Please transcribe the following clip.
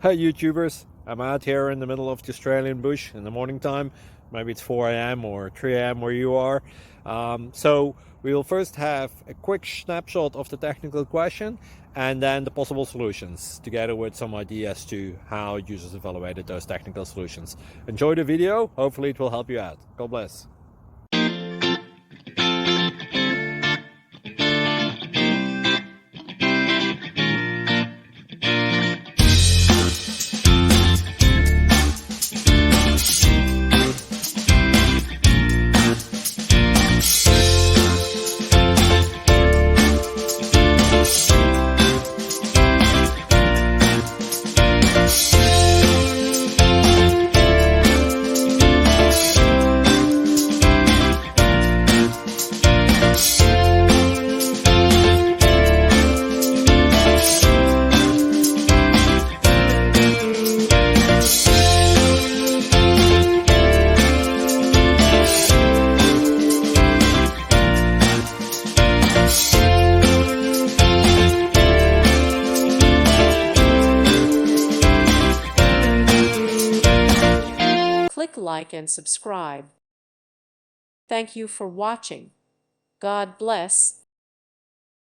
Hey YouTubers, I'm out here in the middle of the Australian bush in the morning time. Maybe it's 4 a.m. or 3 a.m. where you are. So we will first have a quick snapshot of the technical question and then the possible solutions, together with some ideas to how users evaluated those technical solutions. Enjoy the video, hopefully it will help you out. God bless. Click like and subscribe. Thank you for watching. God bless.